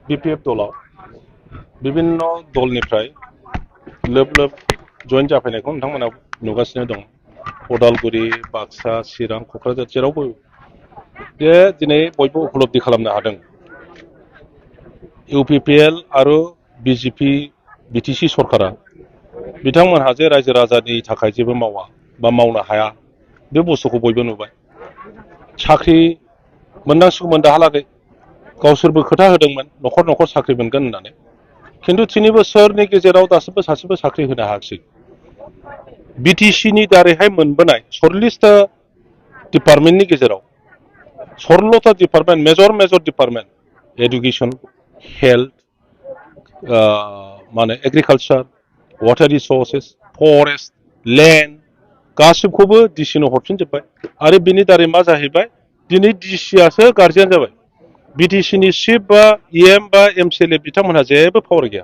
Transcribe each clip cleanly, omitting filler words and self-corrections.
BPF दलाव विभिन्न दलनिफ्राय लोब लोब जइन जाफैनायखौ नोंथांमोना नुगासिनो दं उदालगुरि बाक्सा चिरां क'क्राझार जेरावबो जे दिनै बयबो उपलब्धि खालामनो हादों UPPL आरो BJP BTC सरकारा बिथांमोनहा जे रायजो राजानि थाखाय जेबो मावा बा मावनो हाया बे बुस्थुखौ बयबो नुबाय साख्रि मोननांसिगौमोन दाहालागै गावसोरबो खोथा होदोंमोन न'खर न'खर साख्रि मोनगोन होननानै खिन्थु 3 बोसोरनि गेजेराव दासिमबो सासेबो साख्रि होनो हायाखिसै BTCनि दारैहाय मोनबोनाय 40टा डिपार्टमेन्टनि गेजेराव 16टा department major department education health माने agriculture water resources forest land गासिबखौबो डिसिनो हरफिनजोब्बाय आरो बिनि दारै मा जाहैबाय दिनै डिसिआसो गार्जियान जाबाय BTCनि चिफ बा EM बा MCLA बिथांमोनहा जेबो पावार गैया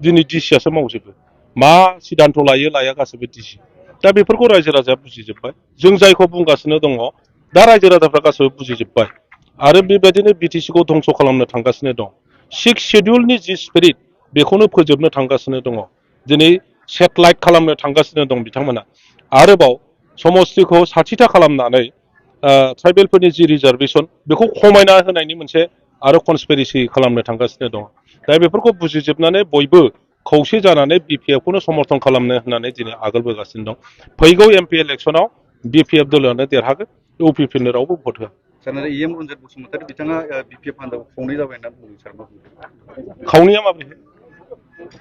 दिनै डिसिआसो मावजोबो मा सिद्धान्त लाया गासिबो डिसि दा बेफोरखौ रायजो राजाया बुजिजोब्बाय जों जायखौ बुंगासिनो दङ दा रायजो राजाफ्रा गासिबो बुजिजोब्बाय आरो बेबायदिनो BTCखौ धंस खालामनो थांगासिनो दं 6 शेड्यूलनि जि स्पिरिट बेखौनो फोजोबनो थांगासिनो दङ दिनै सेटेलाइट खालामनो थांगासिनो दं बिथांमोना आरोबाव समस्तिखौ 60टा खालामनानै ट्राइबेलफोरनि जि रिजार्भेशन बेखौ खमायना होनायनि मोनसे आरो कनस्पिरेसि खालामनो थांगासिनो दं दा बेफोरखौ बुजिजोबनानै बयबो खौसे जानानै BPFखौनो समर्थन खालामनो होननानै दिनै आगोलबोगासिनो दं फैगौ MP इलेक्सनाव BPF दलानो देरहागोन UPPनो रावबो भट होआ सारनारि EM रन्जित बसुमतारी बिथाङा BPF हान्जायाव खावनै जाबाय होनना बुंदों सार मा बुंदों खावनैया माब्रैहाय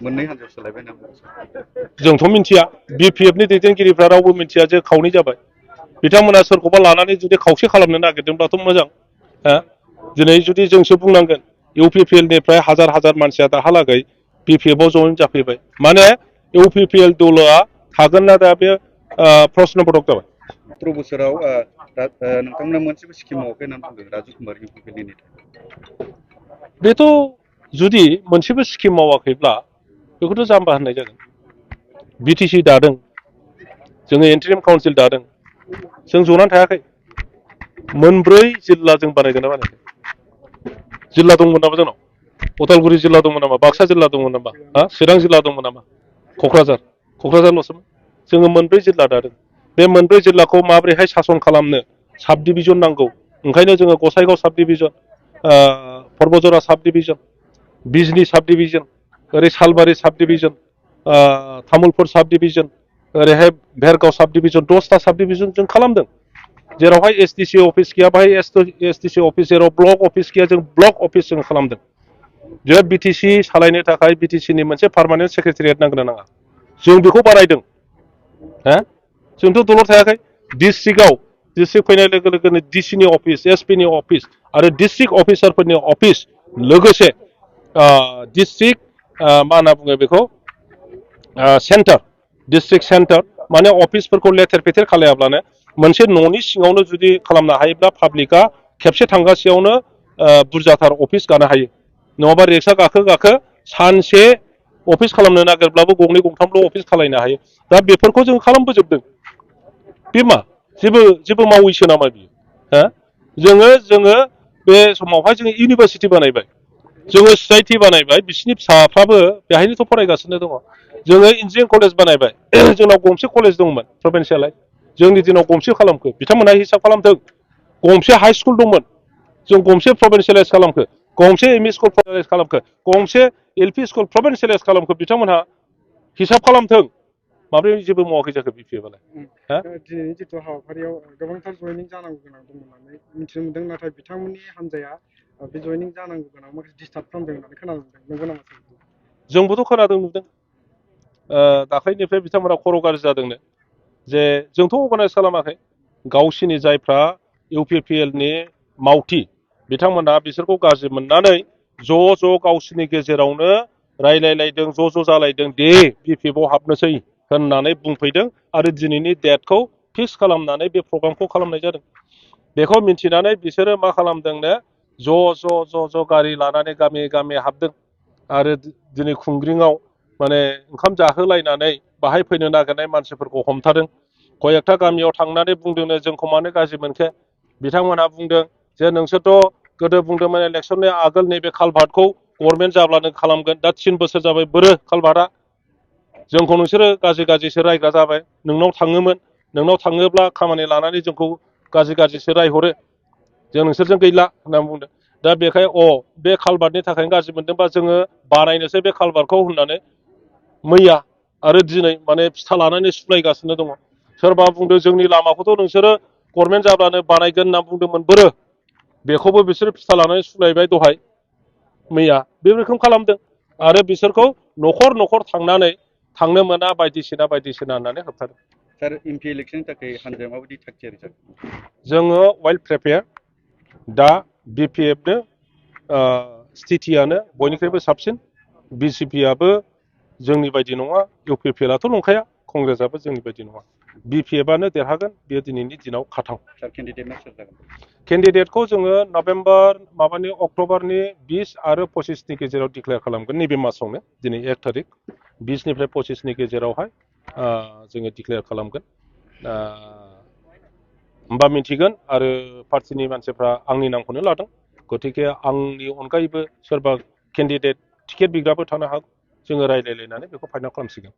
मोननै हान्जायाव सोलायबाय होनना बुंदों जोंथ' मिथिया BPFनि दैदेनगिरिफ्रा रावबो मिथिया जे खावनै जाबाय बिथांमोना सोरखौबा लानानै जुदि खावसे खालामनो नागिरदोंब्लाथ' मोजां दिनै जुदि जोंसो बुंनांगोन UPPLनिफ्राय हाजार हाजार मानसिया दाहालागै BPFआव जइन जाफैबाय माने UPPL दलआ थागोन ना दा बे प्रश्नबोधक जाबाय 17 बोसोराव नोंथांमोना मोनसेबो स्किम मावाखै होनना बुंदों राजु कुमार UPPLनि नेता बेथ' जुदि मोनसेबो स्किम मावाखैब्ला बेखौथ' जाम्बा होननाय जागोन BTC दादों जोङो इन्टारिम काउन्सिल दादों जों जनानै थायाखै मोनब्रै जिल्ला जों बानायगोन ना बानायाखै जिल्ला दंमोन नामा जोंनाव उदालगुरि जिल्ला दंमोन नामा बाक्सा जिल्ला दंमोन नामा चिरां जिल्ला दंमोन नामा क'क्राझारल'सोमोन जोङो मोनब्रै जिल्ला दादों बे मोनब्रै जिल्लाखौ माबोरैहाय सासन खालामनो साब डिभिजन नांगौ ओंखायनो जोङो गसाइगाव साब डिभिजन पर्बजरा साब डिभिजन बिजनी साब डिभिजन ओरै सालबारि साब डिभिजन तामुलपुर साब डिभिजन ओरैहाय भेरगाव साब डिभिजन 10टा साब डिभिजन जों खालामदों जेरावहाय SDC अफिस गैया बाहाय SDC अफिस जेराव ब्लक अफिस गैया जों ब्लक अफिस जों खालामदों जे BTC सालायनो थाखाय BTCनि मोनसे पार्मानेन्ट सेक्रेटारियेट नांगोन ना नाङा जों बेखौ बानायदों जोंथ' दलर थायाखै डिस्ट्रिक्ट फैनाय लोगो लोगोनो DCनि अफिस SPनि अफिस आरो डिस्ट्रिक्ट अफिसारफोरनि अफिस लोगोसे डिस्ट्रिक्ट मा होनना बुङो बेखौ सेन्टार डिस्ट्रिक्ट सेन्टार माने अफिसफोरखौ लेथेर फेथेर खालायाब्लानो मोनसे न'नि सिङावनो जुदि खालामनो हायोब्ला पाब्लिकआ खेबसे थांगासेयावनो बुरजाथार अफिस गानो हायो नङाबा रिक्सा गाखो सानसे अफिस खालामनो नागिरब्लाबो गंनै गंथामल' अफिस खालायनो हायो दा बेफोरखौ जों खालामबोजोबदों बे मा जेबो मावैसो नामा बियो जोङो बे समावहाय जोङो इउनिभारसिटि बानायबाय जोङो सिआइटि बानायबाय बिसिनि फिसाफ्राबो बेहायनोथ' फरायगासिनो दङ जोङो इन्जिनियारिं कलेज बानायबाय जोंनाव गंसे कलेज दंमोन प्रभिन्सियेलाइज जोंनि दिनाव गंसे खालामखो बिथांमोनहा हिसाब खालामथों गंसे हाई स्कुल दंमोन जों गंसे प्रभिन्सियेलाइज खालामखो गंसे एमइ स्कुल प्रभिन्सियेलाइज खालामखो गंसे LP स्कुल प्रभिन्सियेलाइज खालामखो बिथांमोनहा हिसाब खालामथों माब्रै जेबो मावाखै जाखो BPFआलाय दिनैनि जिथु हाबाफारियाव गोबांथार जयनिं जानांगौ गोनां दंमोन होननानै मिथिनो मोनदों नाथाय बिथांमोननि हान्जाया बे जयनिं जानांगौ गोनां माखासे डिस्टार्ब खालामदों होननानै खोनानो मोनदों नंगौ नामा सार जोंबोथ' खोनादों नुदों दाख्लैनिफ्राय बिथांमोना खर' गाज्रि जादोंनो जे जोंथ' अर्गानाइज खालामाखै गावसिनि जायफ्रा UPPLनि मावथि बिथांमोना बिसोरखौ गाज्रि मोननानै ज' गावसिनि गेजेरावनो रायलायलायदों ज' जालायदों दे BPFआव हाबनोसै होननानै बुंफैदों आरो दिनैनि डेटखौ फिक्स खालामनानै बे प्रग्रामखौ खालामनाय जादों बेखौ मिन्थिनानै बिसोरो मा खालामदोंनो ज' गारि लानानै गामि हाबदों आरो दिनै खुंग्रिङाव माने ओंखाम जाहोलायनानै बाहाय फैनो नागिरनाय मानसिफोरखौ हमथादों कयेकथा गामियाव थांनानै बुंदोंनो जोंखौ मानो गाज्रि मोनखो बिथांमोनहा बुंदों जे नोंसोरथ' गोदो बुंदोंमोन इलेक्सननि आगोल नैबे कालभार्टखौ गभर्नमेन्ट जाब्लानो खालामगोन दा 3 बोसोर जाबाय बोरो कालभार्टआ जोंखौ नोंसोरो गाज्रिसो रायग्रा जाबाय नोंनाव थाङोमोन नोंनाव थाङोब्ला खामानि लानानै जोंखौ गाज्रिसो रायहरो जों नोंसोरजों गैला होनना बुंदों दा बेखाय बे कालभार्टनि थाखायनो गाज्रि मोनदोंबा जोङो बानायनोसै बे कालभार्टखौ होननानै मैया आरो दिनै माने फिथा लानानै सुलायगासिनो दङ सोरबा बुंदों जोंनि लामाखौथ' नोंसोरो गभर्नमेन्ट जाब्लानो बानायगोन होनना बुंदोंमोन बोरो बेखौबो बिसोरो फिथा लानानै सुलायबाय दहाय मैया बे रोखोम खालामदों आरो बिसोरखौ न'खर थांनानै थांनो मोना बायदिसिना होननानै होबथादों सार एमपि इलेक्शननि थाखाय हानजाया माबायदि थागथियारि जादों जोङो वेल प्रिपेयार दा बिपिएफनो स्थितियानो बयनिख्रुइबो साबसिन बिसिपिआबो जोंनि बायदि नङा इउपिपिएलआथ' नंखाया कंग्रेसआबो जोंनि बायदि नङा बिपिएफआनो देरहागोन बेयो दिनैनि दिनाव खाथां सार केन्डिडेटआ सोर जागोन केन्डिडेटखौ जोङो अक्ट'बरनि 20 आरो 25नि गेजेराव डिक्लेयार खालामगोन नैबे मासावनो दिनै 1 थारिख 20निफ्राय 25नि गेजेरावहाय जोङो डिक्लेयार खालामगोन होमबा मिथिगोन आरो पार्टिनि मानसिफ्रा आंनि नामखौनो लादों गतिके आंनि अनगायैबो सोरबा केन्डिडेट टिकेट बिग्राबो थानो हागौ जोङो रायज्लायलायनानै बेखौ फाइनाल खालामसिगोन